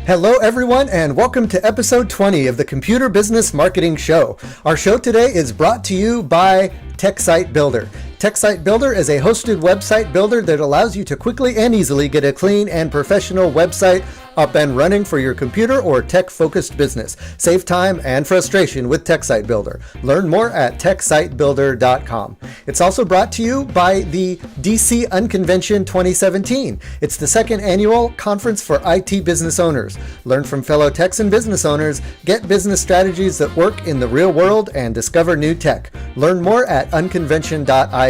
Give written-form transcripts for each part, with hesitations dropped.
Hello, everyone, and welcome to episode 20 of the Computer Business Marketing Show. Our show today is brought to you by TechSite Builder. TechSite Builder is a hosted website builder that allows you to quickly and easily get a clean and professional website up and running for your computer or tech-focused business. Save time and frustration with TechSite Builder. Learn more at techsitebuilder.com. It's also brought to you by the DC Unconvention 2017. It's the second annual conference for IT business owners. Learn from fellow techs and business owners, get business strategies that work in the real world, and discover new tech. Learn more at unconvention.io.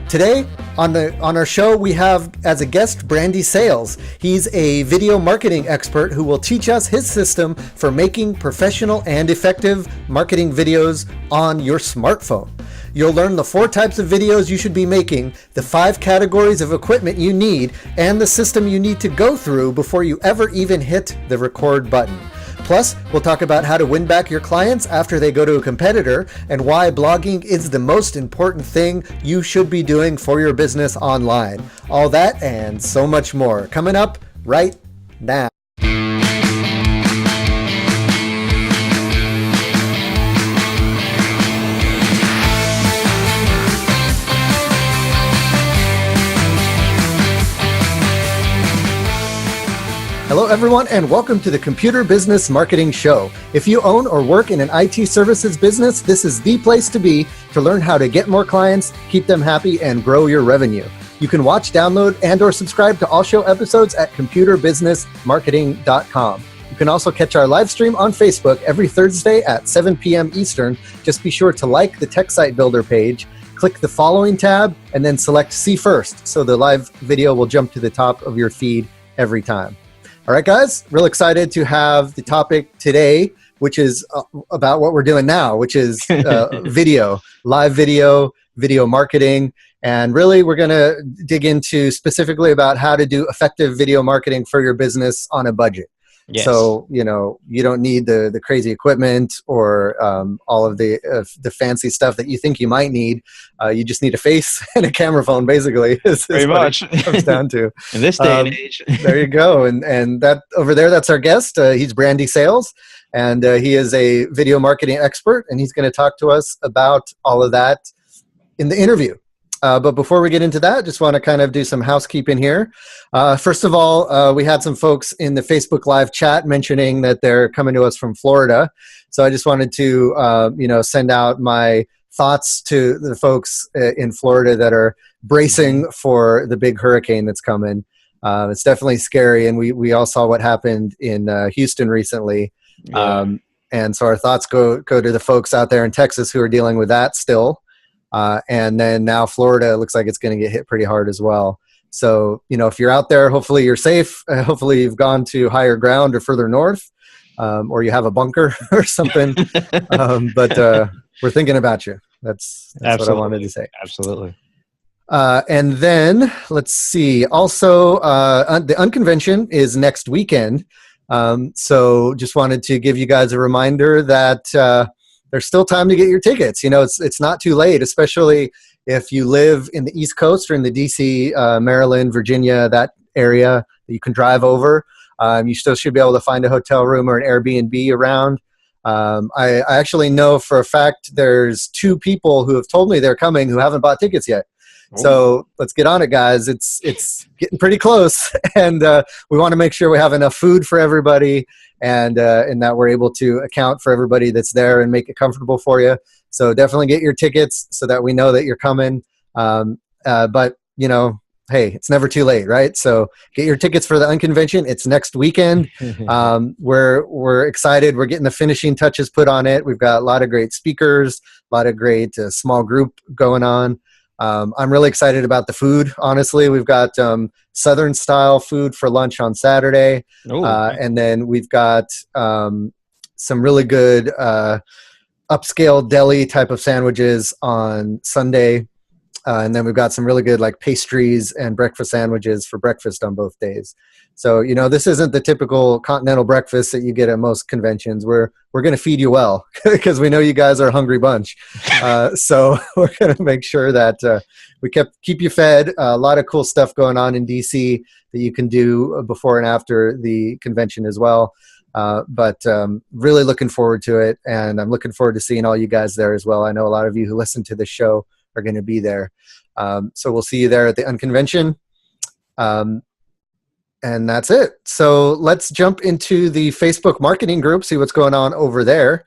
Today on our show, we have as a guest Brandy Sales. He's a video marketing expert who will teach us his system for making professional and effective marketing videos on your smartphone. You'll learn the 4 types of videos you should be making, the 5 categories of equipment you need, and the system you need to go through before you ever even hit the record button. Plus, we'll talk about how to win back your clients after they go to a competitor and why blogging is the most important thing you should be doing for your business online. All that and so much more coming up right now. Hello, everyone, and welcome to the Computer Business Marketing Show. If you own or work in an IT services business, this is the place to be to learn how to get more clients, keep them happy, and grow your revenue. You can watch, download, and or subscribe to all show episodes at computerbusinessmarketing.com. You can also catch our live stream on Facebook every Thursday at 7 p.m. Eastern. Just be sure to like the TechSite Builder page, click the following tab, and then select See First, so the live video will jump to the top of your feed every time. All right, guys, real excited to have the topic today, which is about what we're doing now, which is video, live video marketing. And really, we're going to dig into specifically about how to do effective video marketing for your business on a budget. Yes. So, you don't need the crazy equipment or all of the fancy stuff that you think you might need. You just need a face and a camera phone, basically. Is Pretty much. It comes down to. In this day and age. There you go. And that over there, that's our guest. He's Brandy Sales, and he is a video marketing expert, and he's going to talk to us about all of that in the interview. But before we get into that, just want to kind of do some housekeeping here. First of all, we had some folks in the Facebook Live chat mentioning that they're coming to us from Florida. So I just wanted to, send out my thoughts to the folks in Florida that are bracing for the big hurricane that's coming. It's definitely scary, and we all saw what happened in Houston recently. Yeah. And so our thoughts go to the folks out there in Texas who are dealing with that still. And then now Florida looks like it's going to get hit pretty hard as well. So, if you're out there, hopefully you're safe. Hopefully you've gone to higher ground or further north, or you have a bunker or something. But we're thinking about you. That's what I wanted to say. Absolutely. And then let's see. Also, the Unconvention is next weekend. So just wanted to give you guys a reminder that there's still time to get your tickets. It's not too late, especially if you live in the East Coast or in the DC, Maryland, Virginia, that area that you can drive over. You still should be able to find a hotel room or an Airbnb around. I actually know for a fact there's 2 people who have told me they're coming who haven't bought tickets yet. So let's get on it, guys. It's getting pretty close, and we want to make sure we have enough food for everybody, and that we're able to account for everybody that's there and make it comfortable for you. So definitely get your tickets so that we know that you're coming. But hey, it's never too late, right? So get your tickets for the Unconvention. It's next weekend. We're excited. We're getting the finishing touches put on it. We've got a lot of great speakers, a lot of great small group going on. I'm really excited about the food, honestly. We've got Southern style food for lunch on Saturday. And then we've got some really good upscale deli type of sandwiches on Sunday. And then we've got some really good pastries and breakfast sandwiches for breakfast on both days. So, this isn't the typical continental breakfast that you get at most conventions. We're going to feed you well because we know you guys are a hungry bunch. So we're going to make sure that we keep you fed. A lot of cool stuff going on in DC that you can do before and after the convention as well. But really looking forward to it, and I'm looking forward to seeing all you guys there as well. I know a lot of you who listen to this show are going to be there. So we'll see you there at the Unconvention. And that's it. So let's jump into the Facebook marketing group, see what's going on over there.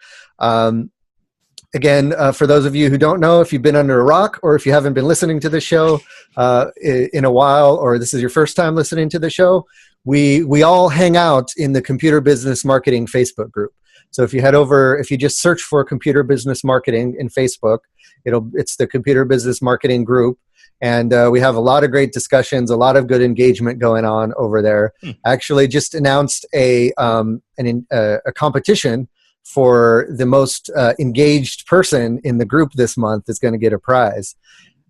Again, for those of you who don't know, if you've been under a rock or if you haven't been listening to the show in a while, or this is your first time listening to the show, we all hang out in the Computer Business Marketing Facebook group. So if you just search for Computer Business Marketing in Facebook, it's the Computer Business Marketing group. And we have a lot of great discussions, a lot of good engagement going on over there. Actually, just announced a competition for the most engaged person in the group this month is going to get a prize.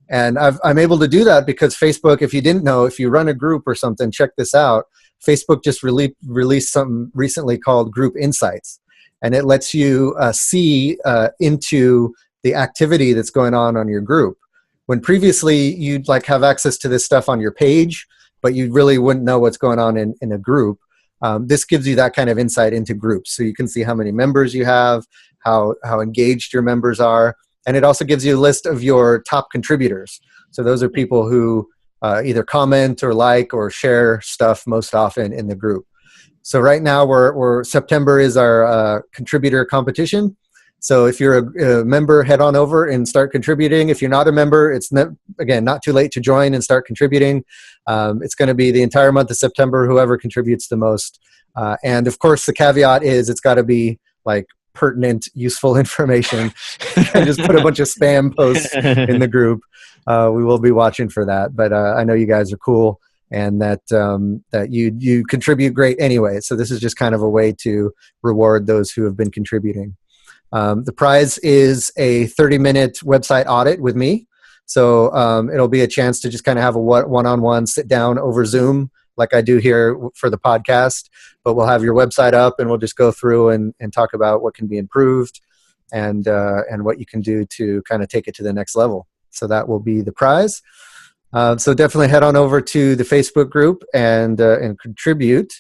And I'm able to do that because Facebook, if you didn't know, if you run a group or something, check this out. Facebook just released something recently called Group Insights. And it lets you see into the activity that's going on your group. When previously you'd have access to this stuff on your page, but you really wouldn't know what's going on in a group. This gives you that kind of insight into groups. So you can see how many members you have, how engaged your members are. And it also gives you a list of your top contributors. So those are people who either comment or like or share stuff most often in the group. So right now September is our contributor competition. So if you're a member, head on over and start contributing. If you're not a member, it's not too late to join and start contributing. It's going to be the entire month of September, whoever contributes the most. And of course, the caveat is it's got to be pertinent, useful information. And just put a bunch of spam posts in the group. We will be watching for that. But I know you guys are cool and that you contribute great anyway. So this is just kind of a way to reward those who have been contributing. The prize is a 30-minute website audit with me. So it'll be a chance to just kind of have a one-on-one sit down over Zoom like I do here for the podcast. But we'll have your website up and we'll just go through and talk about what can be improved and what you can do to kind of take it to the next level. So that will be the prize. So definitely head on over to the Facebook group and contribute.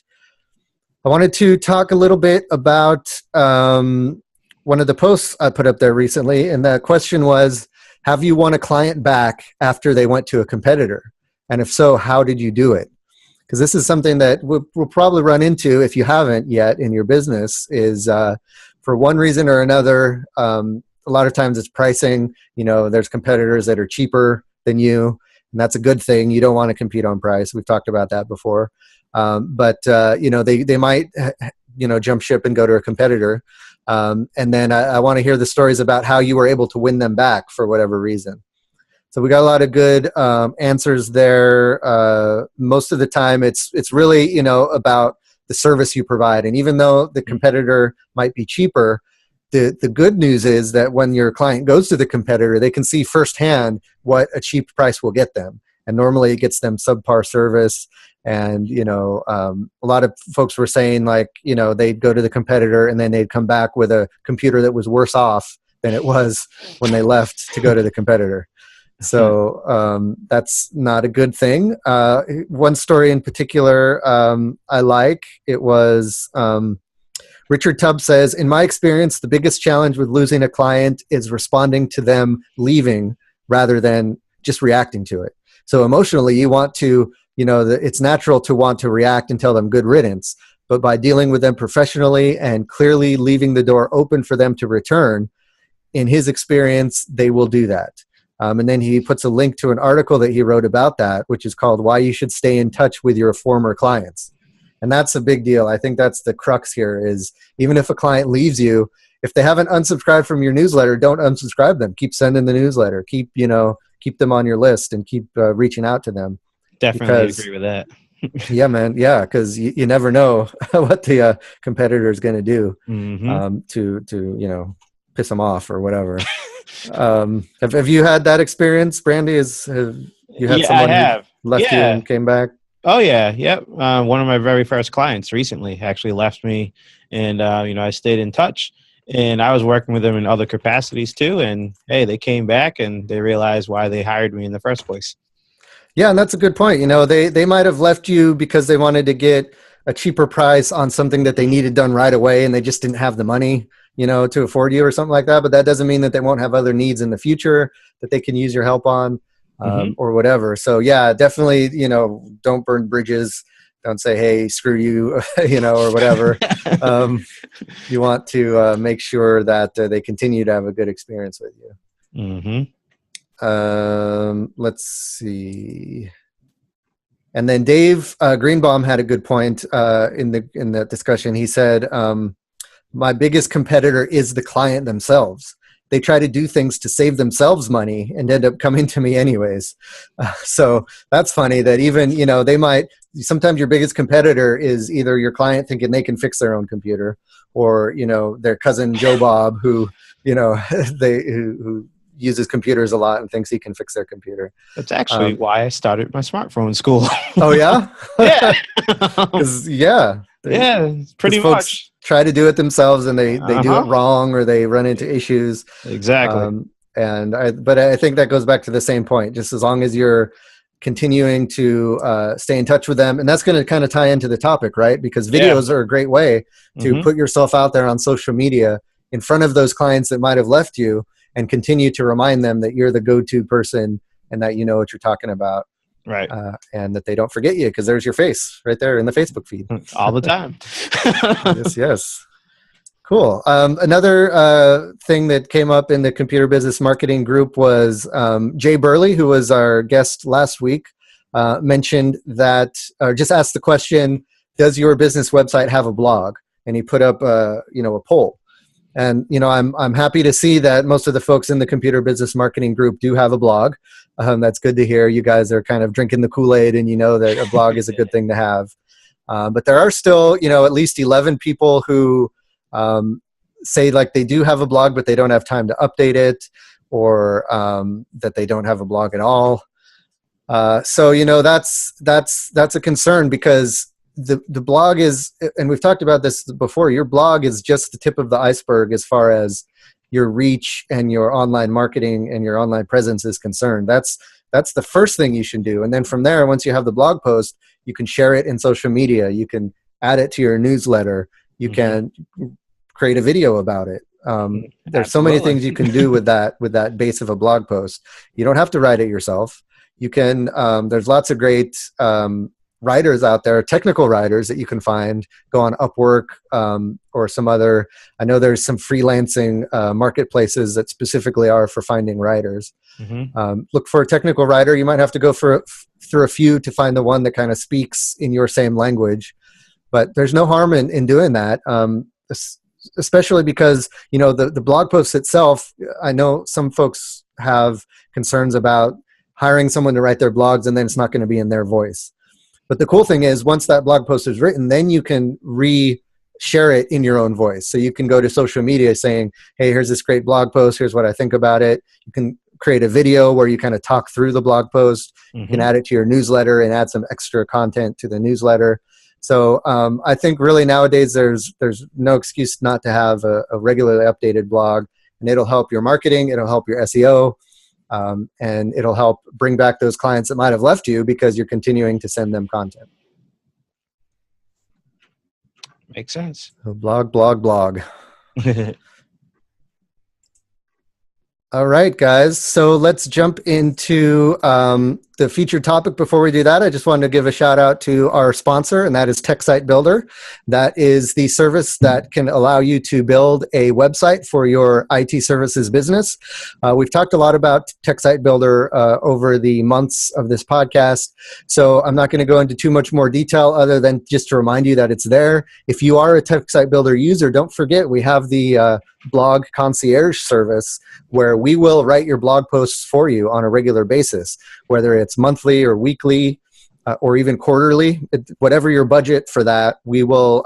I wanted to talk a little bit about one of the posts I put up there recently, and the question was, have you won a client back after they went to a competitor? And if so, how did you do it? Because this is something that we'll probably run into if you haven't yet in your business is for one reason or another, a lot of times it's pricing. There's competitors that are cheaper than you, and that's a good thing. You don't want to compete on price. We've talked about that before. But they might, jump ship and go to a competitor. And then I want to hear the stories about how you were able to win them back for whatever reason. So we got a lot of good answers there. Most of the time, it's really about the service you provide. And even though the competitor might be cheaper, the good news is that when your client goes to the competitor, they can see firsthand what a cheap price will get them. And normally it gets them subpar service. And, a lot of folks were saying they'd go to the competitor and then they'd come back with a computer that was worse off than it was when they left to go to the competitor. So that's not a good thing. One story in particular I like, it was Richard Tubb says, in my experience, the biggest challenge with losing a client is responding to them leaving rather than just reacting to it. So emotionally, you want to, it's natural to want to react and tell them good riddance. But by dealing with them professionally and clearly leaving the door open for them to return, in his experience, they will do that. And then he puts a link to an article that he wrote about that, which is called Why You Should Stay in Touch with Your Former Clients. And that's a big deal. I think that's the crux here is even if a client leaves you, if they haven't unsubscribed from your newsletter, don't unsubscribe them. Keep sending the newsletter. Keep them on your list and keep reaching out to them. Definitely agree with that. Yeah, man. Yeah, because you never know what the competitor is going to do to piss them off or whatever. Have you had that experience, Brandy? Have you had someone who left you and came back? Oh yeah, yep. One of my very first clients recently actually left me, and I stayed in touch, and I was working with them in other capacities too. And hey, they came back and they realized why they hired me in the first place. Yeah, and that's a good point. They might have left you because they wanted to get a cheaper price on something that they needed done right away, and they just didn't have the money, to afford you or something like that. But that doesn't mean that they won't have other needs in the future that they can use your help on, or whatever. So yeah, definitely, don't burn bridges. Don't say, "Hey, screw you," or whatever. You want to make sure that they continue to have a good experience with you. Mm-hmm. Let's see. And then Dave Greenbaum had a good point in the discussion. He said, "My biggest competitor is the client themselves. They try to do things to save themselves money and end up coming to me anyways." So that's funny that even they might. Sometimes your biggest competitor is either your client thinking they can fix their own computer, or their cousin Joe Bob who who uses computers a lot and thinks he can fix their computer. That's actually why I started my smartphone school. Oh yeah? Yeah. Pretty much. Try to do it themselves, and they do it wrong, or they run into issues. Exactly. But I think that goes back to the same point. Just as long as you're continuing to stay in touch with them, and that's going to kind of tie into the topic, right? Because videos are a great way to put yourself out there on social media in front of those clients that might have left you, and continue to remind them that you're the go-to person and that you know what you're talking about. Right. And that they don't forget you, because there's your face right there in the Facebook feed. All the time. Yes. Cool. Another thing that came up in the computer business marketing group was Jay Burley, who was our guest last week, mentioned that, or just asked the question, does your business website have a blog? And he put up a poll. And I'm happy to see that most of the folks in the computer business marketing group do have a blog. That's good to hear. You guys are kind of drinking the Kool-Aid, and that a blog is a good thing to have. But there are still at least 11 people who say like they do have a blog, but they don't have time to update it, or that they don't have a blog at all. So that's a concern, because the blog is, and we've talked about this before, your blog is just the tip of the iceberg as far as your reach and your online marketing and your online presence is concerned. That's the first thing you should do. And then from there, once you have the blog post, you can share it in social media. You can add it to your newsletter. You can create a video about it. There's so many things you can do with that base of a blog post. You don't have to write it yourself. You can, there's lots of great writers out there, technical writers that you can find. Go on Upwork or some other. I know there's some freelancing marketplaces that specifically are for finding writers. Look for a technical writer. You might have to go through a few to find the one that kind of speaks in your same language. But there's no harm in doing that, especially because the blog post itself. I know some folks have concerns about hiring someone to write their blogs, and then it's not going to be in their voice. But the cool thing is, once that blog post is written, then you can share it in your own voice. So you can go to social media saying, hey, here's this great blog post. Here's what I think about it. You can create a video where you kind of talk through the blog post. You can add it to your newsletter and add some extra content to the newsletter. So I think really nowadays there's no excuse not to have a regularly updated blog, and it'll help your marketing. It'll help your SEO. And it'll help bring back those clients that might have left you because you're continuing to send them content. Makes sense. So blog. All right, guys. So let's jump into the featured topic. Before we do that, I just wanted to give a shout out to our sponsor, and that is TechSite Builder. That is the service that can allow you to build a website for your IT services business. We've talked a lot about TechSite Builder over the months of this podcast, so I'm not going to go into too much more detail other than just to remind you that it's there. If you are a TechSite Builder user, don't forget we have the blog concierge service where we will write your blog posts for you on a regular basis, whether it's monthly or weekly or even quarterly. Whatever your budget for that, we will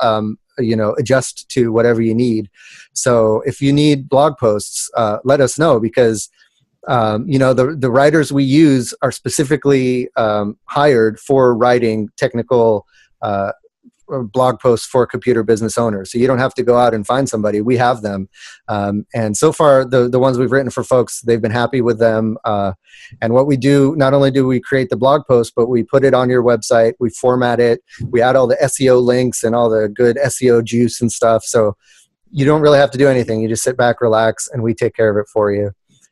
adjust to whatever you need. So if you need blog posts, let us know, because The writers we use are specifically hired for writing technical blog posts for computer business owners. So you don't have to go out and find somebody. We have them. And so far, the ones we've written for folks, they've been happy with them. And what we do, not only do we create the blog post, but we put it on your website, we format it, we add all the SEO links and all the good SEO juice and stuff. So you don't really have to do anything. You just sit back, relax, and we take care of it for you.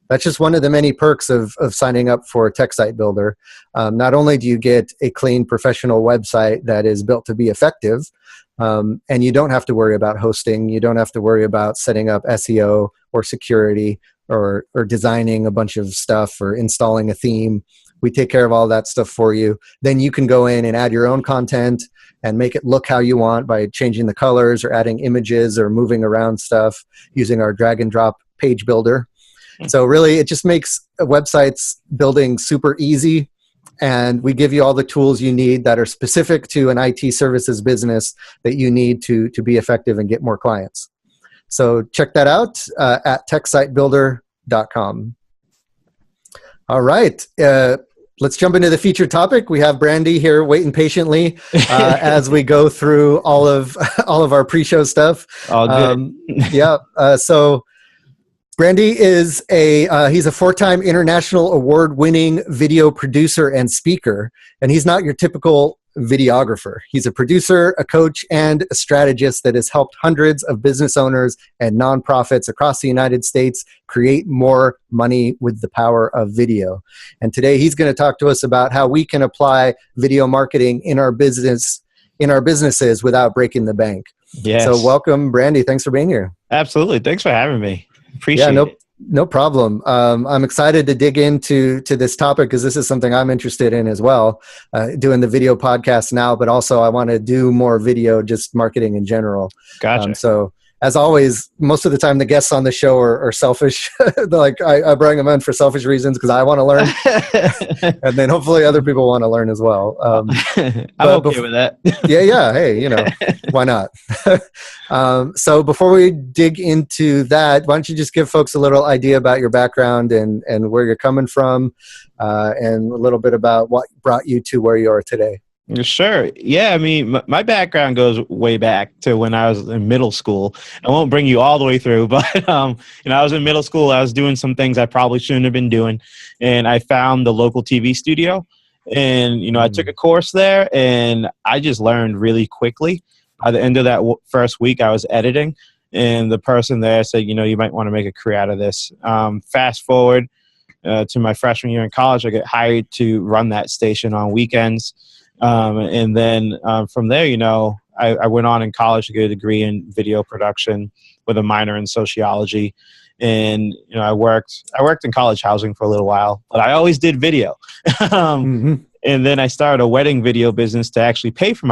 That's just one of the many perks of signing up for TechSite Builder. Not only do you get a clean professional website that is built to be effective, and you don't have to worry about hosting, you don't have to worry about setting up SEO or security or designing a bunch of stuff or installing a theme. We take care of all that stuff for you. Then you can go in and add your own content and make it look how you want by changing the colors or adding images or moving around stuff using our drag and drop page builder. So really, it just makes websites building super easy, and we give you all the tools you need that are specific to an IT services business that you need to be effective and get more clients. So check that out at techsitebuilder.com. All right. Let's jump into the featured topic. We have Brandy here waiting patiently as we go through all of our pre-show stuff. All good. So Brandy is he's a 4-time international award-winning video producer and speaker, and he's not your typical videographer. He's a producer, a coach, and a strategist that has helped hundreds of business owners and nonprofits across the United States create more money with the power of video. And today he's going to talk to us about how we can apply video marketing in our businesses without breaking the bank. Yes. So welcome, Brandy. Thanks for being here. Absolutely. Thanks for having me. Appreciate it. No problem. I'm excited to dig into this topic because this is something I'm interested in as well, doing the video podcast now, but also I want to do more video, just marketing in general. Gotcha. So as always, most of the time the guests on the show are selfish. Like I bring them in for selfish reasons because I want to learn, and then hopefully other people want to learn as well. I'm okay with that. Yeah. Hey, why not? So before we dig into that, why don't you just give folks a little idea about your background and where you're coming from, and a little bit about what brought you to where you are today. Sure. Yeah. I mean, my background goes way back to when I was in middle school. I won't bring you all the way through, but, I was in middle school. I was doing some things I probably shouldn't have been doing. And I found the local TV studio and, I took a course there and I just learned really quickly. By the end of that first week, I was editing and the person there said, you might want to make a career out of this. Fast forward to my freshman year in college, I get hired to run that station on weekends. And then from there, I went on in college to get a degree in video production with a minor in sociology. And, I worked in college housing for a little while, but I always did video. And then I started a wedding video business to actually pay for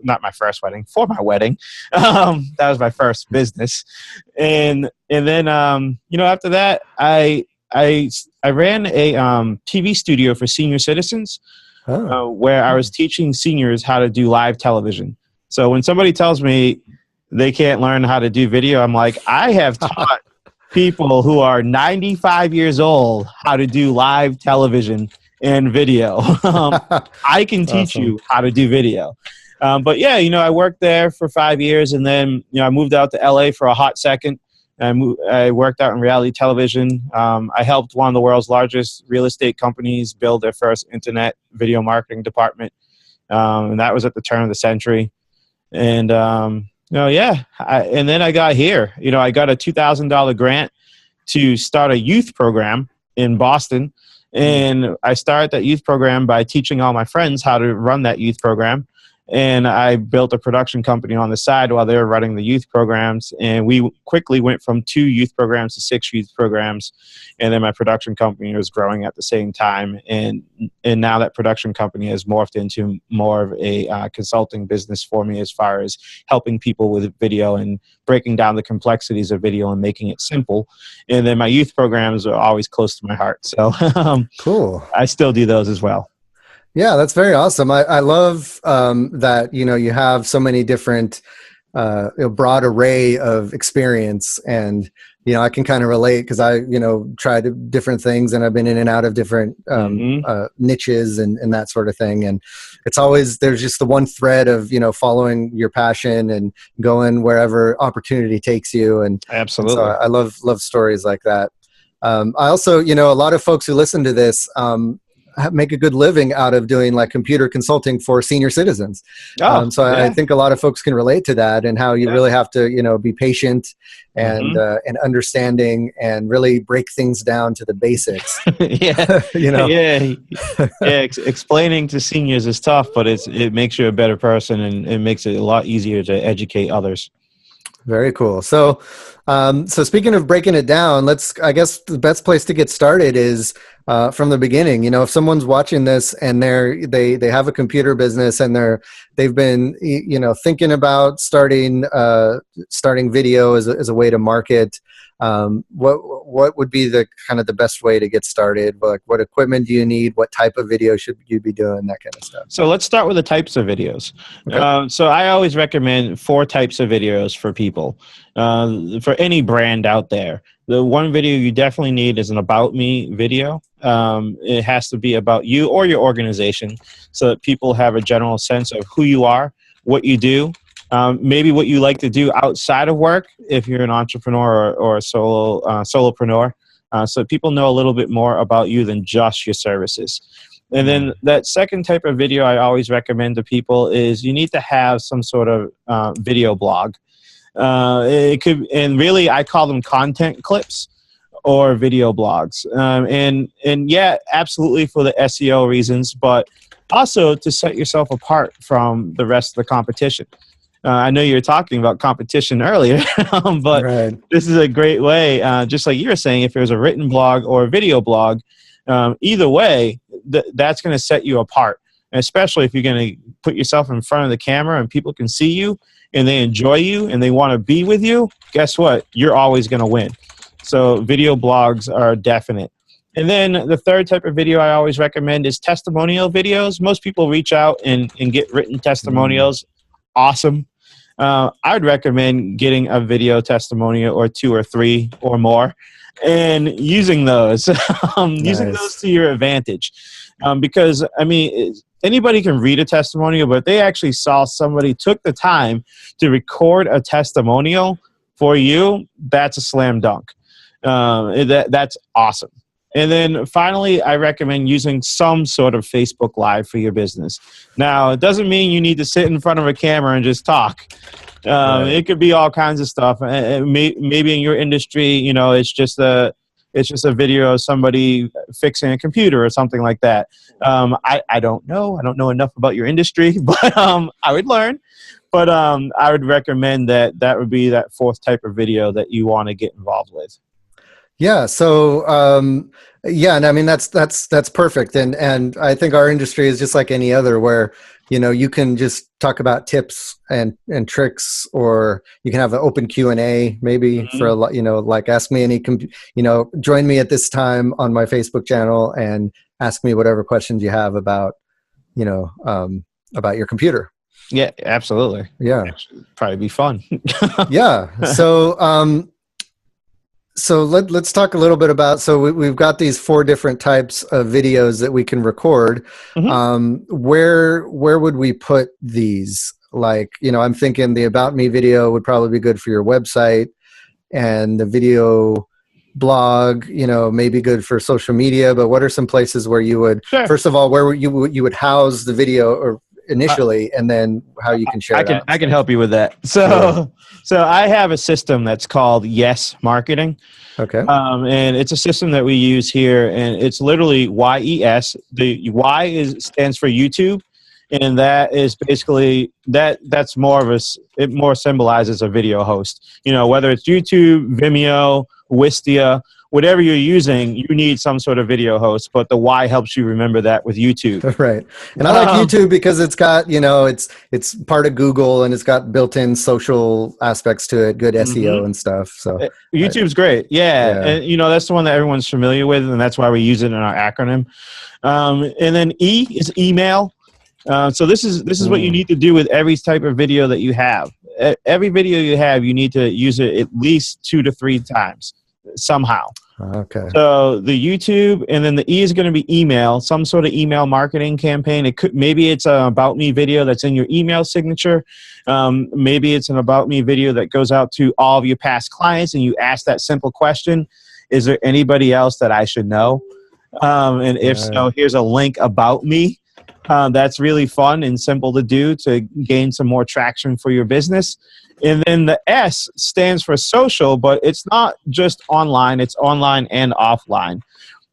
not my first wedding, for my wedding. That was my first business. And then, after that, I ran a TV studio for senior citizens. Where I was teaching seniors how to do live television. So when somebody tells me they can't learn how to do video, I'm like, I have taught people who are 95 years old how to do live television and video. I can teach you how to do video. But yeah, I worked there for 5 years and then, I moved out to LA for a hot second. I worked out in reality television. I helped one of the world's largest real estate companies build their first internet video marketing department. And that was at the turn of the century. And, and then I got here. I got a $2,000 grant to start a youth program in Boston. And I started that youth program by teaching all my friends how to run that youth program. And I built a production company on the side while they were running the youth programs. And we quickly went from 2 youth programs to 6 youth programs. And then my production company was growing at the same time. And now that production company has morphed into more of a consulting business for me as far as helping people with video and breaking down the complexities of video and making it simple. And then my youth programs are always close to my heart. So cool. I still do those as well. Yeah, that's very awesome. I love that, you have so many different, broad array of experience and, I can kind of relate because I, tried different things and I've been in and out of different niches and that sort of thing. And it's always, there's just the one thread of, following your passion and going wherever opportunity takes you. And absolutely. And so I love stories like that. I also, a lot of folks who listen to this, make a good living out of doing like computer consulting for senior citizens. I think a lot of folks can relate to that and how you really have to, be patient and understanding and really break things down to the basics. Explaining to seniors is tough, but it makes you a better person and it makes it a lot easier to educate others. Very cool. So speaking of breaking it down, I guess the best place to get started is from the beginning. If someone's watching this and they have a computer business and they've been thinking about starting video as a way to market, what would be the kind of the best way to get started? Like, what equipment do you need? What type of video should you be doing? That kind of stuff. So let's start with the types of videos. Okay. So I always recommend 4 types of videos for people, for any brand out there. The one video you definitely need is an about me video. It has to be about you or your organization so that people have a general sense of who you are, what you do, maybe what you like to do outside of work if you're an entrepreneur or a solopreneur, so people know a little bit more about you than just your services. And then that second type of video I always recommend to people is you need to have some sort of video blog. It could, and really I call them content clips or video blogs. And yeah, absolutely for the SEO reasons, but also to set yourself apart from the rest of the competition. I know you were talking about competition earlier, but right. This is a great way, just like you were saying, if there's a written blog or a video blog, either way, that's going to set you apart. And especially if you're going to put yourself in front of the camera and people can see you and they enjoy you and they want to be with you, guess what? You're always going to win. So video blogs are definite. And then the third type of video I always recommend is testimonial videos. Most people reach out and get written testimonials. Awesome. I would recommend getting a video testimonial or 2 or 3 or more and using those, using those to your advantage. Because, I mean, anybody can read a testimonial, but they actually saw somebody took the time to record a testimonial for you. That's a slam dunk. That's awesome. And then finally, I recommend using some sort of Facebook Live for your business. Now, it doesn't mean you need to sit in front of a camera and just talk. Right. It could be all kinds of stuff. Maybe in your industry, it's just a video of somebody fixing a computer or something like that. I don't know. I don't know enough about your industry, but I would learn. But I would recommend that would be that 4th type of video that you want to get involved with. Yeah. So, and I mean, that's perfect. And I think our industry is just like any other where, you can just talk about tips and tricks, or you can have an open Q&A maybe for like ask me any, join me at this time on my Facebook channel and ask me whatever questions you have about your computer. Yeah, absolutely. Yeah. It'd probably be fun. Yeah. So let's talk a little bit about, we've got these 4 different types of videos that we can record. Where would we put these? Like, I'm thinking the About Me video would probably be good for your website, and the video blog, may be good for social media, but what are some places where you would, first of all, where you would house the video or initially, and then how you can share it? I can help you with that. So I have a system that's called Yes Marketing. Okay. And it's a system that we use here, and it's literally YES. The Y stands for YouTube, and that is basically that's more of it more symbolizes a video host. Whether it's YouTube, Vimeo, Wistia, whatever you're using, you need some sort of video host, but the Y helps you remember that with YouTube. Right. And I like YouTube because it's got, it's part of Google and it's got built-in social aspects to it, good SEO and stuff. So YouTube's great. Yeah. And that's the one that everyone's familiar with, and that's why we use it in our acronym. And then E is email. So this is what you need to do with every type of video that you have. every video you have, you need to use it at least 2 to 3 times somehow. Okay. So the YouTube, and then the E is going to be email, some sort of email marketing campaign. It could, maybe it's an about me video that's in your email signature. Maybe it's an about me video that goes out to all of your past clients, and you ask that simple question: is there anybody else that I should know? And if so, here's a link about me. That's really fun and simple to do to gain some more traction for your business. And then the S stands for social, but it's not just online, it's online and offline.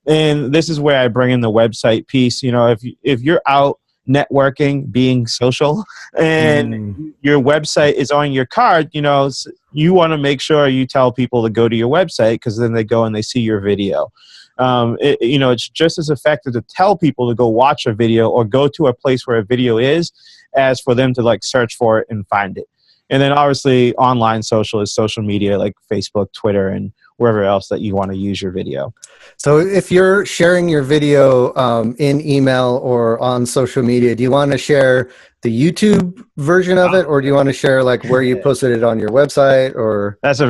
And this is where I bring in the website piece. You know, if you're out networking, being social, and your website is on your card, you know, you want to make sure you tell people to go to your website, because then they go and they see your video. You know, it's just as effective to tell people to go watch a video or go to a place where a video is, as for them to like search for it and find it. And then obviously online social is social media like Facebook, Twitter, and wherever else that you want to use your video. So if you're sharing your video in email or on social media, do you want to share the YouTube version of it, or do you want to share like where you posted it on your website? Or that's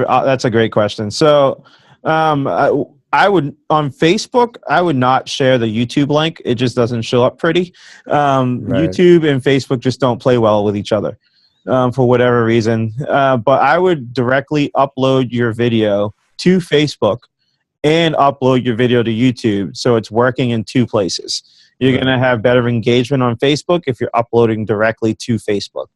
a great question. So I would, on Facebook, I would not share the YouTube link. It just doesn't show up pretty. YouTube and Facebook just don't play well with each other for whatever reason. But I would directly upload your video to Facebook and upload your video to YouTube, so it's working in 2 places. You're going to have better engagement on Facebook if you're uploading directly to Facebook.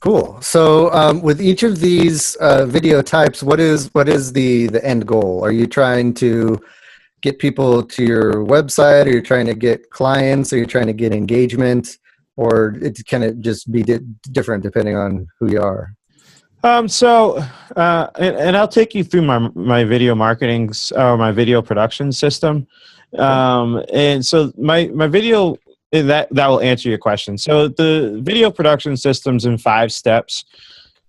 Cool. So with each of these video types, what is the end goal? Are you trying to get people to your website? Are you trying to get clients? Are you trying to get engagement? Or it can it just be different depending on who you are? And I'll take you through my video marketing or my video production system. And so my video, that will answer your question. So the video production system's in 5 steps.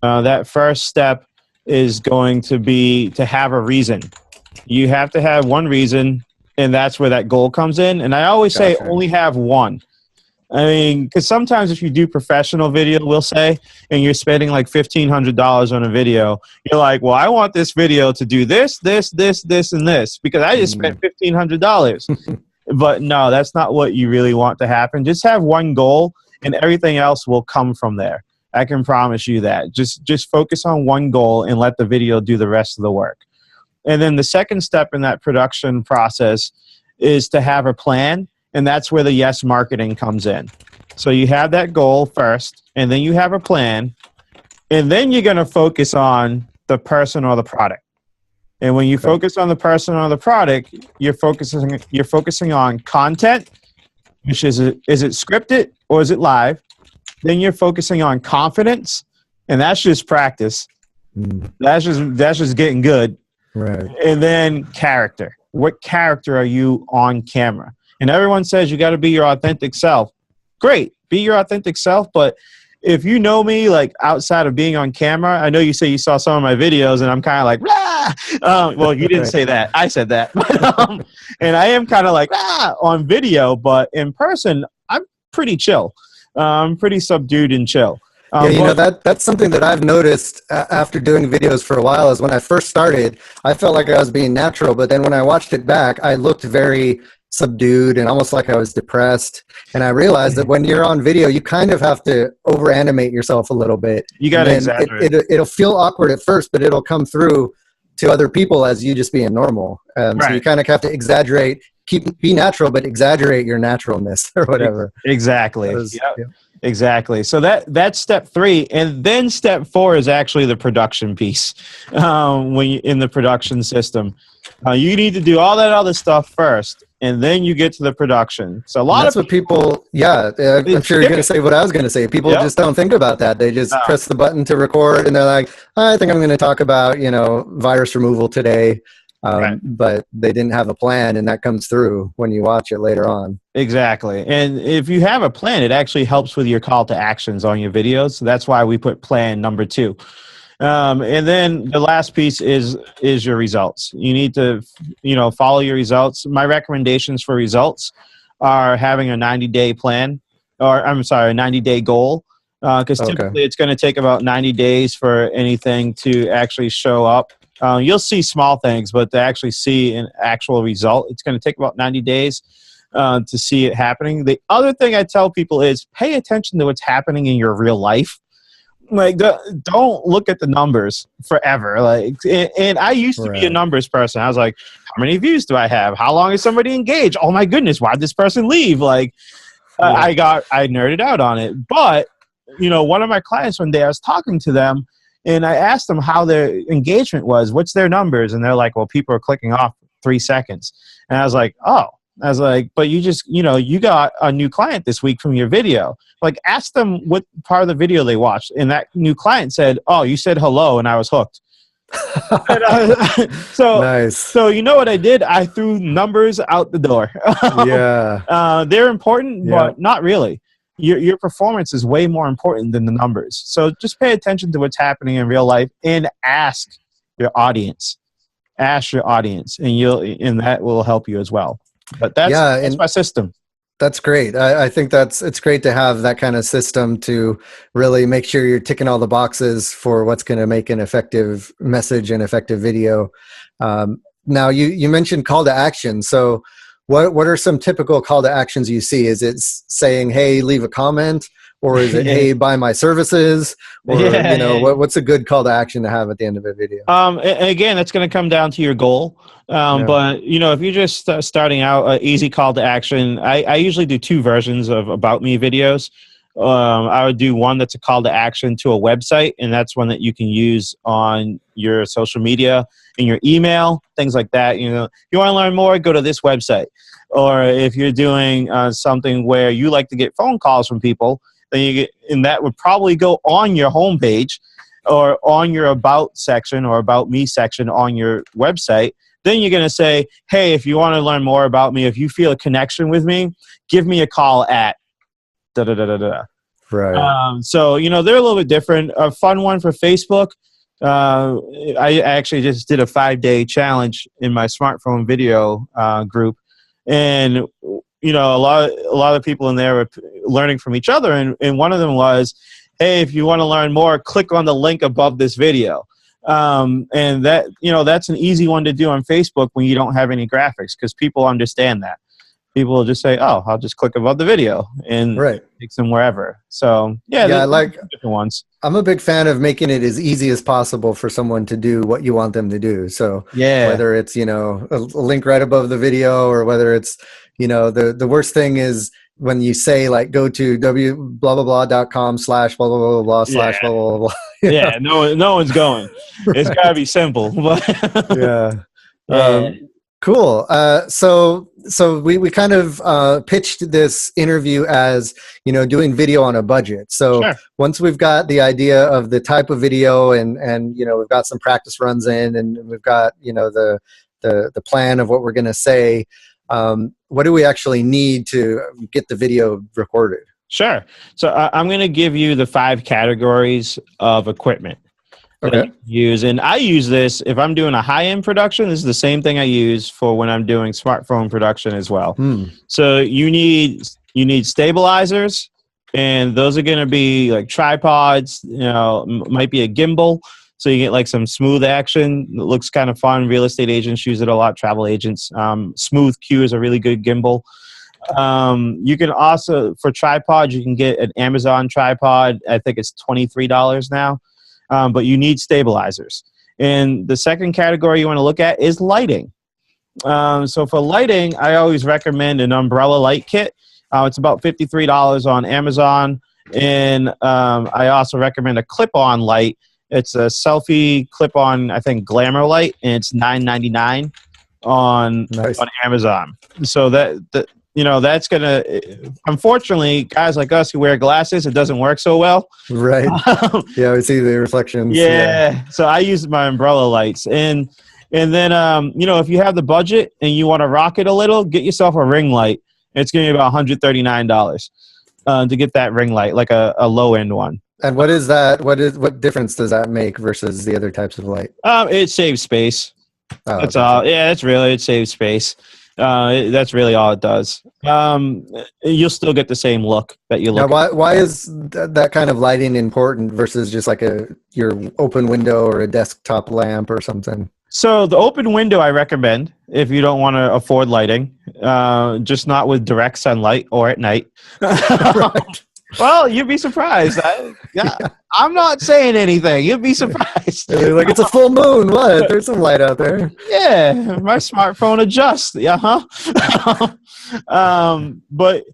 That first step is going to be to have a reason. You have to have one reason, and that's where that goal comes in. And I always say only have one. I mean, because sometimes if you do professional video, we'll say, and you're spending like $1,500 on a video, you're like, well, I want this video to do this, this, this, this, and this, because I just spent $1,500. But no, that's not what you really want to happen. Just have one goal, and everything else will come from there. I can promise you that. Just focus on one goal and let the video do the rest of the work. And then the second step in that production process is to have a plan. And that's where the yes marketing comes in. So you have that goal first, and then you have a plan, and then you're going to focus on the person or the product. And when you focus on the person or the product, you're focusing on content, which is it scripted or is it live? Then you're focusing on confidence, and that's just practice. That's just getting good. Right. And then character. What character are you on camera? And everyone says you got to be your authentic self. Great, be your authentic self. But if you know me, like outside of being on camera, I know you say you saw some of my videos, and I'm kind of like, well, you didn't say that. I said that. And I am kind of like, on video, but in person, I'm pretty chill. I'm pretty subdued and chill. That's something that I've noticed after doing videos for a while. Is when I first started, I felt like I was being natural, but then when I watched it back, I looked very subdued and almost like I was depressed. And I realized that when you're on video, you kind of have to over animate yourself a little bit. You got to exaggerate. It'll feel awkward at first, but it'll come through to other people as you just being normal. Right. So you kind of have to exaggerate, be natural, but exaggerate your naturalness or whatever. Exactly. Exactly. So that's step 3. And then step 4 is actually the production piece. When you're in the production system, you need to do all that other stuff first, and then you get to the production. So that's what people, I'm sure you're going to say what I was going to say. People just don't think about that. They just press the button to record, and they're like, I think I'm going to talk about, virus removal today. But they didn't have a plan, and that comes through when you watch it later on. Exactly. And if you have a plan, it actually helps with your call to actions on your videos. So that's why we put plan number 2. And then the last piece is your results. You need to, follow your results. My recommendations for results are having a 90-day plan, or a 90-day goal. because typically it's going to take about 90 days for anything to actually show up. You'll see small things, but to actually see an actual result, it's going to take about 90 days to see it happening. The other thing I tell people is pay attention to what's happening in your real life. Like, don't look at the numbers forever. Like, and I used to be a numbers person. I was like, how many views do I have? How long is somebody engaged? Oh my goodness, why did this person leave? Like, I nerded out on it. But, you know, one of my clients one day, I was talking to them and I asked them how their engagement was. What's their numbers? And they're like, well, people are clicking off 3 seconds. And I was like, oh. I was like, but you just, you know, you got a new client this week from your video. Like, ask them what part of the video they watched. And that new client said, oh, you said hello, and I was hooked. So you know what I did? I threw numbers out the door. They're important, but not really. Your performance is way more important than the numbers. So just pay attention to what's happening in real life and ask your audience. Ask your audience, and that will help you as well. But that's my system. That's great. I think it's great to have that kind of system to really make sure you're ticking all the boxes for what's going to make an effective message and effective video. Now you mentioned call to action. So what are some typical call to actions you see? Is it saying, hey, leave a comment? Or is it, hey, buy my services? Or, what's a good call to action to have at the end of a video? Again, that's going to come down to your goal. But, you know, if you're just starting out, an easy call to action, I usually do 2 versions of About Me videos. I would do one that's a call to action to a website, and that's one that you can use on your social media, in your email, things like that. You know, you want to learn more, go to this website. Or if you're doing something where you like to get phone calls from people, and that would probably go on your homepage or on your About section or About Me section on your website. Then you're going to say, hey, if you want to learn more about me, if you feel a connection with me, give me a call at da-da-da-da-da. Right. So, you know, they're a little bit different. A fun one for Facebook. I actually just did a 5-day challenge in my smartphone video group. And you know, a lot of people in there were learning from each other, and one of them was, hey, if you want to learn more, click on the link above this video. And that, you know, that's an easy one to do on Facebook when you don't have any graphics, because people understand that. People will just say, oh, I'll just click above the video and it takes them wherever. So I like different ones. I'm a big fan of making it as easy as possible for someone to do what you want them to do. So whether it's, you know, a link right above the video, or whether it's, you know, the worst thing is when you say, like, go to www.com/blah/blah/blah/blah/blah/. Yeah, no one's going. It's got to be simple. Cool. So we kind of pitched this interview as, you know, doing video on a budget. So once we've got the idea of the type of video and you know, we've got some practice runs in, and we've got, you know, the plan of what we're going to say, what do we actually need to get the video recorded? Sure. So I'm going to give you the 5 categories of equipment that I use. And I use this if I'm doing a high-end production. This is the same thing I use for when I'm doing smartphone production as well. So you need stabilizers, and those are going to be like tripods, you know, might be a gimbal. So you get like some smooth action. It looks kind of fun. Real estate agents use it a lot, travel agents. Smooth Q is a really good gimbal. You can also, for tripods, you can get an Amazon tripod. I think it's $23 now. But you need stabilizers. And the second category you want to look at is lighting. So for lighting, I always recommend an umbrella light kit. It's about $53 on Amazon. And I also recommend a clip-on light. It's a selfie clip-on, I think, glamour light, and it's $9.99 on Amazon. So you know, that's going to, unfortunately, guys like us who wear glasses, it doesn't work so well. Right. We see the reflections. So I use my umbrella lights. And then, you know, if you have the budget and you want to rock it a little, get yourself a ring light. It's going to be about $139 to get that ring light, like a low-end one. And what is that? What difference does that make versus the other types of light? It saves space. That's all. Yeah, that's really, it saves space. That's really all it does. You'll still get the same look that you Now, look at. why is that kind of lighting important versus just like your open window or a desktop lamp or something? So the open window I recommend if you don't want to afford lighting, just not with direct sunlight or at night. Right. Well, you'd be surprised. Yeah. I'm not saying anything. You'd be surprised. They're like, it's a full moon. What? There's some light out there. Yeah, my smartphone adjusts. Yeah, huh? But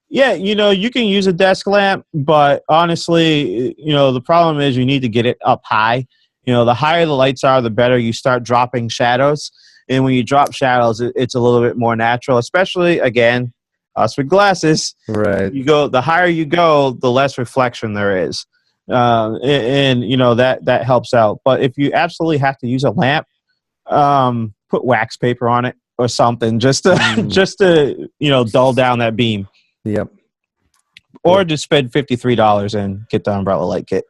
yeah, you can use a desk lamp, but honestly, the problem is you need to get it up high. The higher the lights are, the better you start dropping shadows. And when you drop shadows, it's a little bit more natural, especially, again, us with glasses. Right. The higher you go, the less reflection there is. And that helps out. But if you absolutely have to use a lamp, put wax paper on it or something just to dull down that beam. Yep. Or just spend $53 and get the umbrella light kit.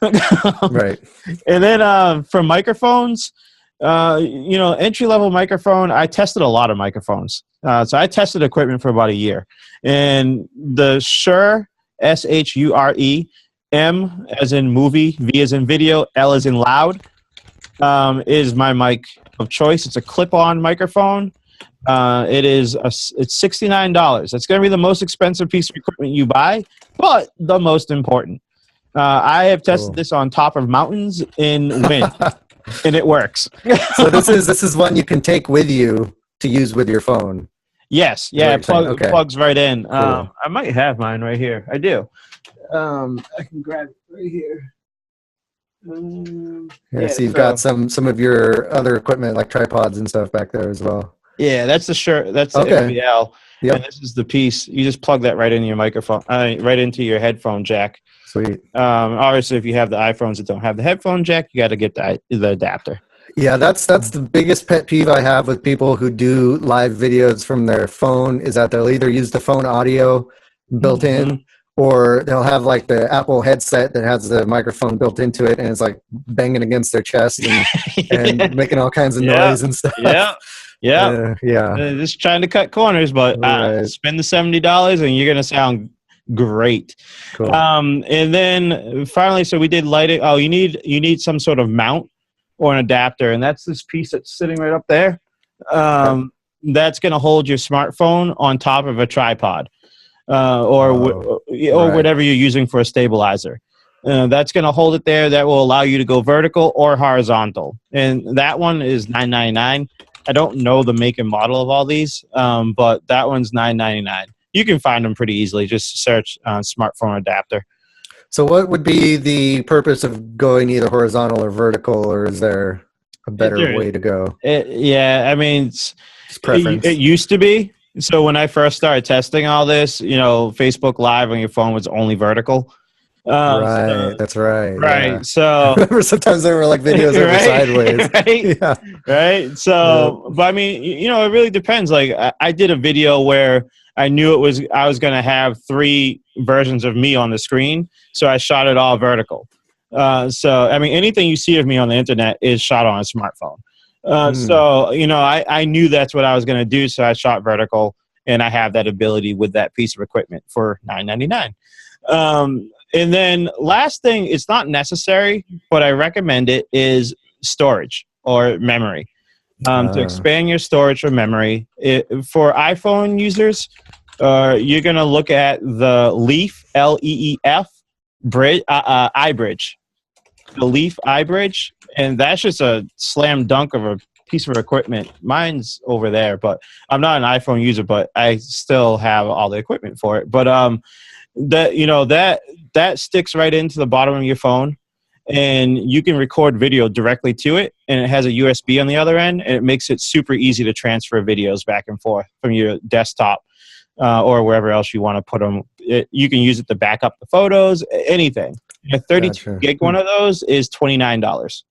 Right. And then for microphones, entry level microphone, I tested a lot of microphones. So I tested equipment for about a year. And the Shure, SHURE, M as in movie, V as in video, L as in loud, is my mic of choice. It's a clip-on microphone. It's $69. That's going to be the most expensive piece of equipment you buy, but the most important. I have tested this on top of mountains in wind, and it works. So this is one you can take with you to use with your phone. Yes, yeah, it plugs right in. Cool. I might have mine right here. I do. I can grab it right here. So you've got some of your other equipment like tripods and stuff back there as well. Yeah, that's the Shure. That's the MBL. Yep. And this is the piece. You just plug that right into your microphone, right into your headphone jack. Sweet. Obviously, if you have the iPhones that don't have the headphone jack, you got to get the adapter. Yeah, that's the biggest pet peeve I have with people who do live videos from their phone is that they'll either use the phone audio built in, or they'll have like the Apple headset that has the microphone built into it, and it's like banging against their chest and making all kinds of noise and stuff. Yeah. Just trying to cut corners, but spend the $70 and you're gonna sound great. Cool. And then finally, so we did lighting. Oh, you need some sort of mount or an adapter, and that's this piece that's sitting right up there. That's gonna hold your smartphone on top of a tripod, or whatever you're using for a stabilizer. That's going to hold it there. That will allow you to go vertical or horizontal. And that one is $9.99. I don't know the make and model of all these, but that one's $9.99. You can find them pretty easily. Just search smartphone adapter. So what would be the purpose of going either horizontal or vertical, or is there a better way to go? I mean, it's preference. It used to be. So when I first started testing all this, Facebook Live on your phone was only vertical. That's right. Right. Yeah. So I remember sometimes there were like videos over sideways. Right. So, but I mean, it really depends. Like I did a video where I knew I was going to have 3 versions of me on the screen. So I shot it all vertical. So, I mean, anything you see of me on the internet is shot on a smartphone. So, I knew that's what I was going to do. So I shot vertical, and I have that ability with that piece of equipment for $9.99. And then last thing, it's not necessary, but I recommend it, is storage or memory. To expand your storage or memory. For iPhone users, you're going to look at the Leaf, LEEF, iBridge. The Leaf iBridge, and that's just a slam dunk of a piece of equipment. Mine's over there, but I'm not an iPhone user, but I still have all the equipment for it. But that sticks right into the bottom of your phone, and you can record video directly to it, and it has a USB on the other end, and it makes it super easy to transfer videos back and forth from your desktop or wherever else you want to put them. You can use it to back up the photos, anything. A 32 gig one of those is $29.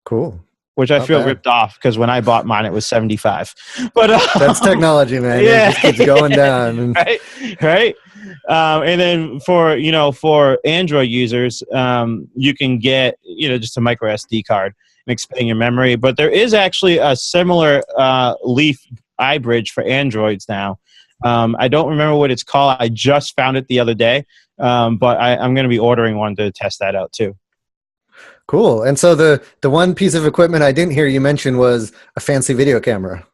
Cool. Which I feel ripped off because when I bought mine, it was $75. But that's technology, man. Yeah, it just keeps going down. Right. And then for Android users, you can get just a micro SD card and expand your memory. But there is actually a similar Leaf iBridge for Androids now. I don't remember what it's called. I just found it the other day, but I'm going to be ordering one to test that out too. Cool. And so the one piece of equipment I didn't hear you mention was a fancy video camera.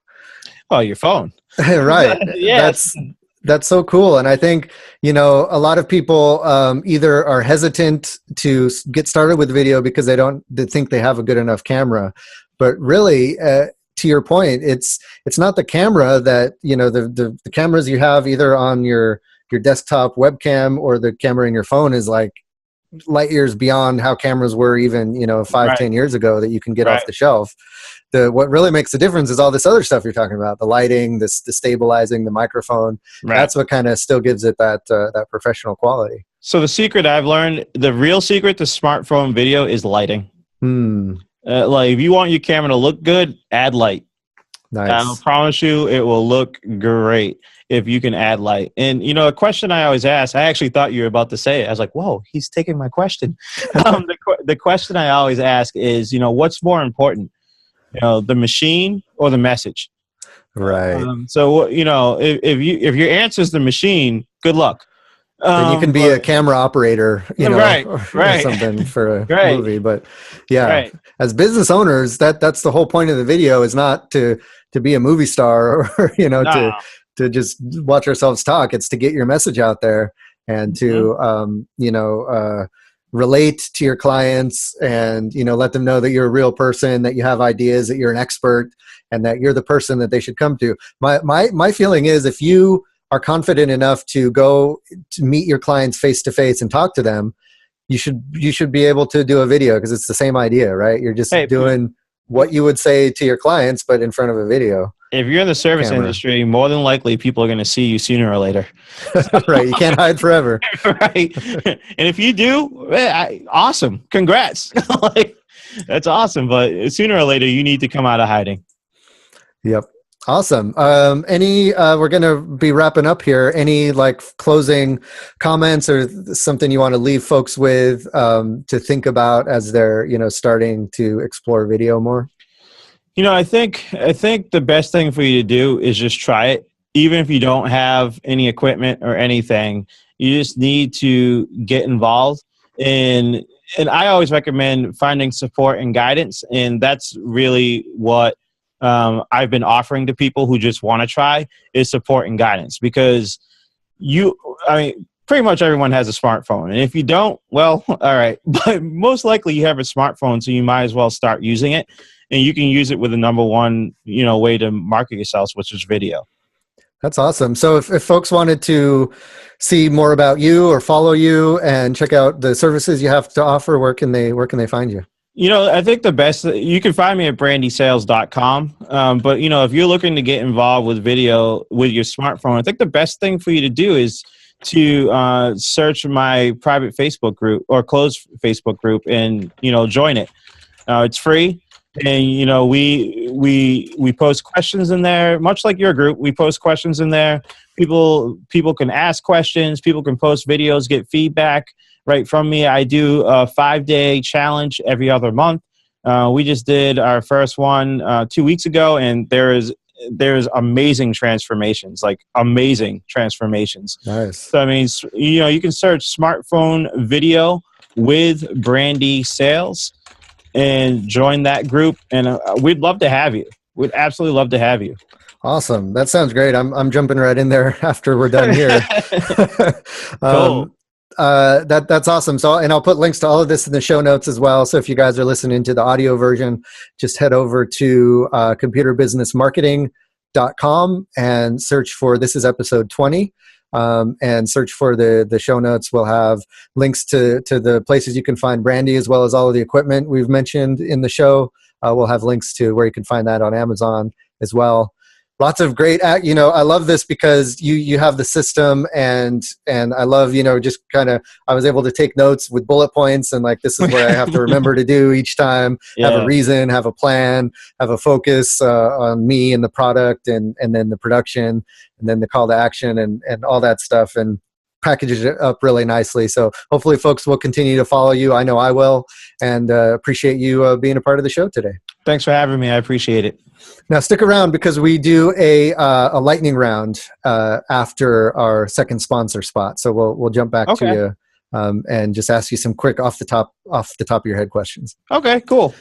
Oh, your phone. Right. Yes. That's so cool. And I think, you know, a lot of people either are hesitant to get started with video because they think they have a good enough camera. But really, to your point, it's not the camera that, you know, the cameras you have either on your desktop webcam or the camera in your phone is like light years beyond how cameras were even, you know, 5-10 years ago that you can get off the shelf. What really makes the difference is all this other stuff you're talking about, the lighting, the stabilizing, the microphone. That's what kind of still gives it that professional quality. So the secret I've learned, the real secret to smartphone video is lighting. Like if you want your camera to look good, add light. Nice. I promise you it will look great if you can add light. And, you know, a question I always ask, I actually thought you were about to say it. I was like, whoa, he's taking my question. The question I always ask is, you know, what's more important? You know, the machine or the message? Right. So, you know, if your answer is the machine, good luck. Then you can be a camera operator, you know, or something for a movie. But yeah, as business owners, that's the whole point of the video is not to be a movie star or, you know, to just watch ourselves talk. It's to get your message out there and to, you know, relate to your clients and, you know, let them know that you're a real person, that you have ideas, that you're an expert, and that you're the person that they should come to. My feeling is if you are confident enough to go to meet your clients face to face and talk to them, you should be able to do a video because it's the same idea, right? You're just doing what you would say to your clients, but in front of a video. If you're in the service industry, more than likely people are going to see you sooner or later. Right. You can't hide forever. Right. And if you do, awesome. Congrats. Like, that's awesome. But sooner or later, you need to come out of hiding. Yep. Awesome. We're going to be wrapping up here. Any like closing comments or something you want to leave folks with to think about as they're, you know, starting to explore video more? You know, I think the best thing for you to do is just try it. Even if you don't have any equipment or anything, you just need to get involved. And I always recommend finding support and guidance. And that's really what I've been offering to people who just want to try is support and guidance, because pretty much everyone has a smartphone. And if you don't, well, all right. But most likely you have a smartphone, so you might as well start using it. And you can use it with the number one, you know, way to market yourselves, which is video. That's awesome. So if folks wanted to see more about you or follow you and check out the services you have to offer, where can they find you? You know, I think the best, you can find me at brandysales.com. But, you know, if you're looking to get involved with video with your smartphone, I think the best thing for you to do is to search my private Facebook group or closed Facebook group and, you know, join it. It's free. And, you know, we post questions in there, much like your group. We post questions in there. People can ask questions. People can post videos, get feedback right from me. I do a 5-day challenge every other month. We just did our first one 2 weeks ago, and there's amazing transformations, like amazing transformations. Nice. So, I mean, you know, you can search smartphone video with Brandy Sales and join that group. And we'd love to have you. We'd absolutely love to have you. Awesome. That sounds great. I'm jumping right in there after we're done here. Cool. That's awesome. So, and I'll put links to all of this in the show notes as well. So if you guys are listening to the audio version, just head over to computerbusinessmarketing.com and search for, this is episode 20. And search for the show notes. We'll have links to the places you can find Brandy, as well as all of the equipment we've mentioned in the show. We'll have links to where you can find that on Amazon as well. Lots of great, you know, I love this because you have the system, and I love, you know, just kind of, I was able to take notes with bullet points, and like, this is what I have to remember to do each time. Yeah. Have a reason, have a plan, have a focus on me and the product, and then the production, and then the call to action, and all that stuff, and packages it up really nicely. So hopefully folks will continue to follow you. I know I will, and appreciate you being a part of the show today. Thanks for having me. I appreciate it. Now stick around because we do a lightning round after our second sponsor spot. So we'll jump back to you and just ask you some quick off the top of your head questions. Okay, cool.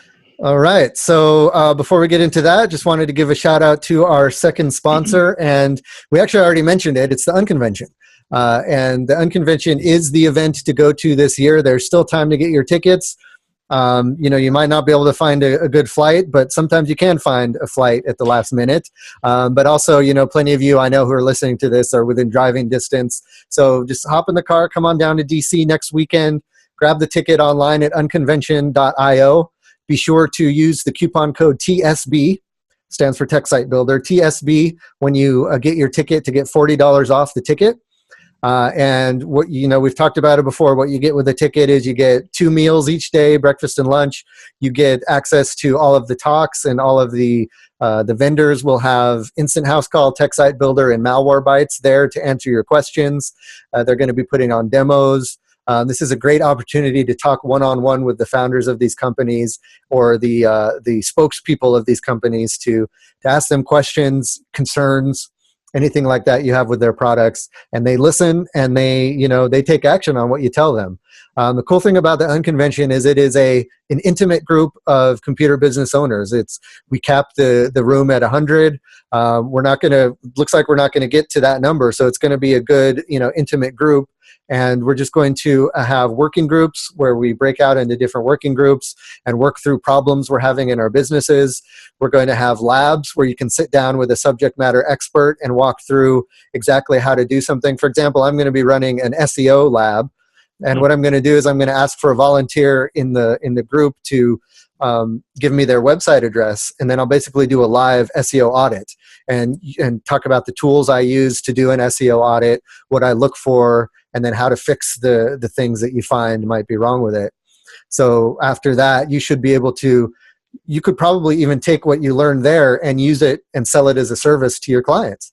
All right. So before we get into that, just wanted to give a shout out to our second sponsor, and we actually already mentioned it. It's the Unconvention. And the Unconvention is the event to go to this year. There's still time to get your tickets. You might not be able to find a good flight, but sometimes you can find a flight at the last minute. But also, plenty of you I know who are listening to this are within driving distance. So just hop in the car, come on down to DC next weekend, grab the ticket online at unconvention.io. Be sure to use the coupon code TSB, stands for Tech Site Builder, TSB, when you get your ticket to get $40 off the ticket. And what we've talked about it before. What you get with a ticket is you get 2 meals each day, breakfast and lunch. You get access to all of the talks, and all of the vendors will have Instant House Call, Tech Site Builder, and Malwarebytes there to answer your questions. They're going to be putting on demos. This is a great opportunity to talk one-on-one with the founders of these companies or the spokespeople of these companies to ask them questions, concerns, anything like that you have with their products, and they listen and they take action on what you tell them. The cool thing about the Unconvention is it is an intimate group of computer business owners. We capped the room at 100. Looks like we're not gonna get to that number, so it's gonna be a good intimate group. And we're just going to have working groups where we break out into different working groups and work through problems we're having in our businesses. We're going to have labs where you can sit down with a subject matter expert and walk through exactly how to do something. For example, I'm going to be running an SEO lab. And what I'm going to do is I'm going to ask for a volunteer in the group to give me their website address, and then I'll basically do a live SEO audit and talk about the tools I use to do an SEO audit, what I look for, and then how to fix the things that you find might be wrong with it. So after that, you should be able to, you could probably even take what you learned there and use it and sell it as a service to your clients.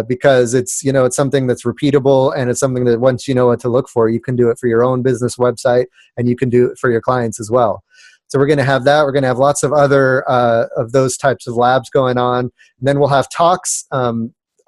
Because it's something that's repeatable, and it's something that once you know what to look for, you can do it for your own business website, and you can do it for your clients as well. So we're going to have that. We're going to have lots of other of those types of labs going on. And then we'll have talks.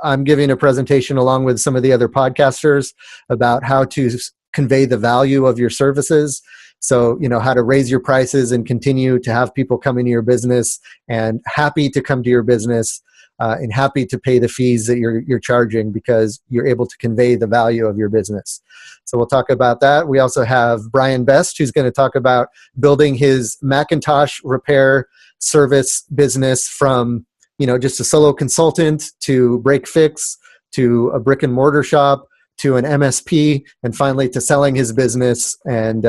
I'm giving a presentation along with some of the other podcasters about how to convey the value of your services. So, how to raise your prices and continue to have people come into your business and happy to come to your business and happy to pay the fees that you're charging because you're able to convey the value of your business. So we'll talk about that. We also have Brian Best, who's going to talk about building his Macintosh repair service business from just a solo consultant to break fix to a brick and mortar shop to an MSP, and finally to selling his business. And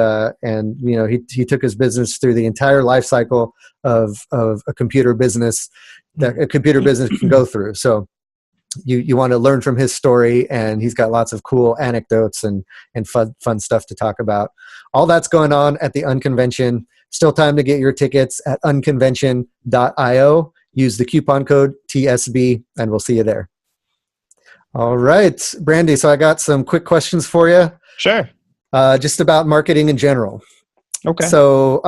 he took his business through the entire life cycle of a computer business that a computer business can go through. So you want to learn from his story, and he's got lots of cool anecdotes and fun stuff to talk about. All that's going on at the Unconvention. Still time to get your tickets at unconvention.io. Use the coupon code TSB, and we'll see you there. All right, Brandy, so I got some quick questions for you. Sure. Just about marketing in general. Okay. So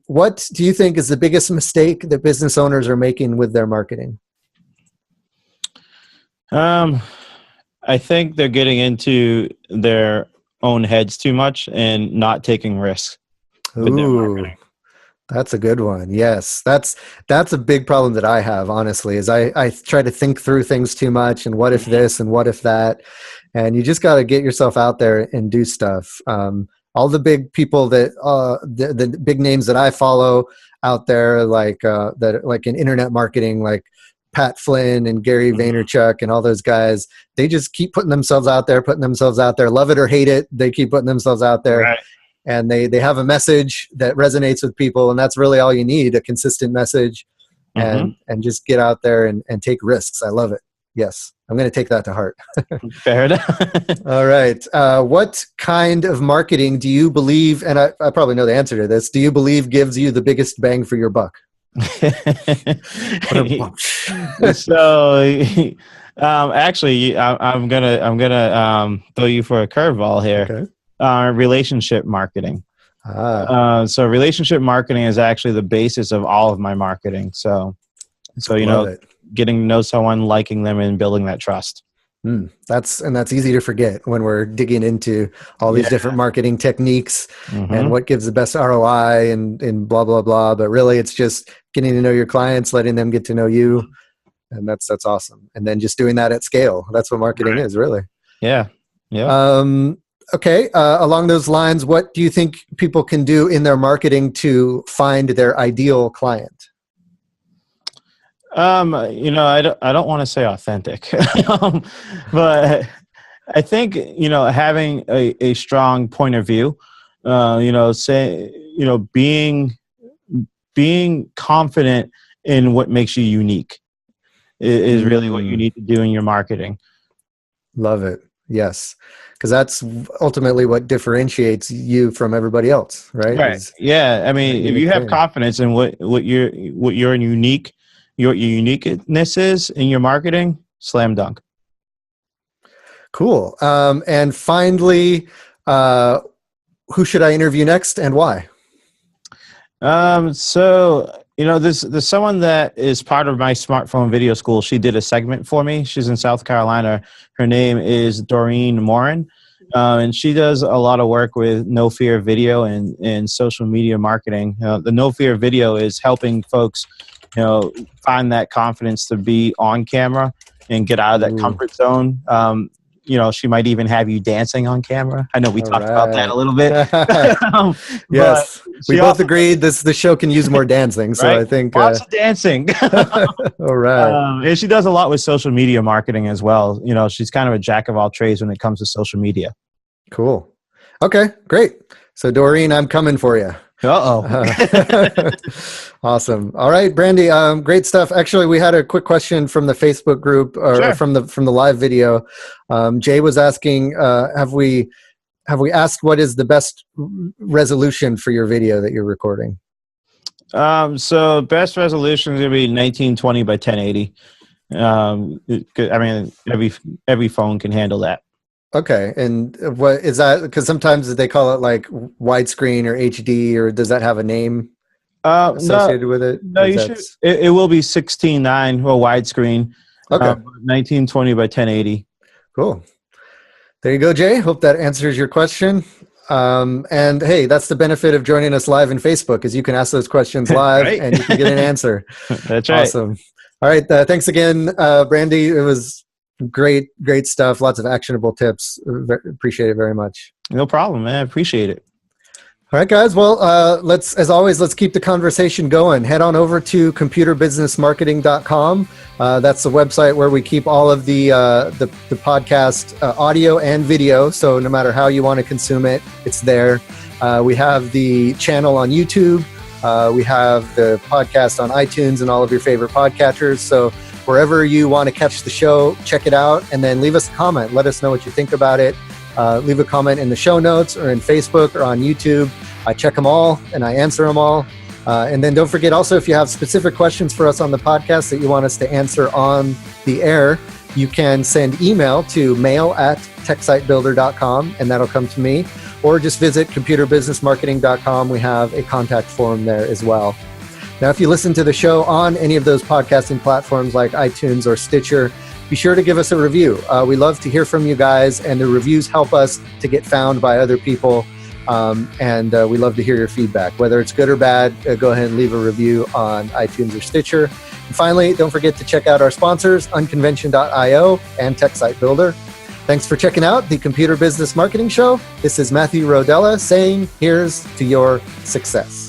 what do you think is the biggest mistake that business owners are making with their marketing? I think they're getting into their own heads too much and not taking risks with their marketing. That's a good one. Yes, that's a big problem that I have, honestly, is I try to think through things too much, and what if this and what if that, and you just got to get yourself out there and do stuff. All the big people that the big names that I follow out there, like in internet marketing, like Pat Flynn and Gary Vaynerchuk and all those guys, they just keep putting themselves out there, love it or hate it. They keep putting themselves out there. Right. And they have a message that resonates with people, and that's really all you need, a consistent message, and just get out there and take risks. I love it. Yes, I'm going to take that to heart. Fair enough. All right. What kind of marketing do you believe, and I probably know the answer to this, do you believe gives you the biggest bang for your buck? So actually, I'm gonna throw you for a curveball here. Okay. Relationship marketing. So relationship marketing is actually the basis of all of my marketing. So Love it. getting to know someone, liking them, and building that trust. That's easy to forget when we're digging into all these different marketing techniques and what gives the best ROI and blah, blah, blah. But really it's just getting to know your clients, letting them get to know you. And that's awesome. And then just doing that at scale. That's what marketing is, really. Yeah. Yeah. Okay. Along those lines, what do you think people can do in their marketing to find their ideal client? I don't want to say authentic, but I think, having a strong point of view, being confident in what makes you unique is really what you need to do in your marketing. Love it. Yes. Because that's ultimately what differentiates you from everybody else, right? Right. Yeah. I mean, if you have confidence in what your uniqueness is in your marketing, slam dunk. Cool. And finally, who should I interview next and why? There's someone that is part of my smartphone video school. She did a segment for me. She's in South Carolina. Her name is Doreen Morin. And she does a lot of work with No Fear Video and social media marketing. The No Fear Video is helping folks, find that confidence to be on camera and get out of that comfort zone. She might even have you dancing on camera. I know we talked about that a little bit. Yes, we both agreed the show can use more dancing. So right? I think lots of dancing. All right. And she does a lot with social media marketing as well. She's kind of a jack of all trades when it comes to social media. Cool. Okay, great. So Doreen, I'm coming for you. Awesome. All right, Brandy. Great stuff. Actually, we had a quick question from the Facebook group or from the live video. Jay was asking, have we asked what is the best resolution for your video that you're recording? So best resolution is gonna be 1920 by 1080. Every phone can handle that. Okay, and what is that? Because sometimes they call it like widescreen or HD, or does that have a name associated with it? No, you should. It will be 16:9 or widescreen. Okay, 1920 by 1080. Cool. There you go, Jay. Hope that answers your question. And hey, that's the benefit of joining us live in Facebook, is you can ask those questions live right? And you can get an answer. That's right. Awesome. All right. Thanks again, Brandy. It was great stuff. Lots of actionable tips. Appreciate it very much. No problem, man. I appreciate it. All right, guys. Well, let's keep the conversation going. Head on over to computerbusinessmarketing.com. That's the website where we keep all of the podcast audio and video. So no matter how you want to consume it, it's there. We have the channel on YouTube. We have the podcast on iTunes and all of your favorite podcatchers. So wherever you want to catch the show, check it out and then leave us a comment. Let us know what you think about it. Leave a comment in the show notes or in Facebook or on YouTube. I check them all and I answer them all. And then don't forget also, if you have specific questions for us on the podcast that you want us to answer on the air, you can send email to mail@techsitebuilder.com and that'll come to me. Or just visit computerbusinessmarketing.com. We have a contact form there as well. Now, if you listen to the show on any of those podcasting platforms like iTunes or Stitcher, be sure to give us a review. We love to hear from you guys, and the reviews help us to get found by other people. And we love to hear your feedback. Whether it's good or bad, go ahead and leave a review on iTunes or Stitcher. And finally, don't forget to check out our sponsors, Unconvention.io and TechSite Builder. Thanks for checking out the Computer Business Marketing Show. This is Matthew Rodella saying, here's to your success.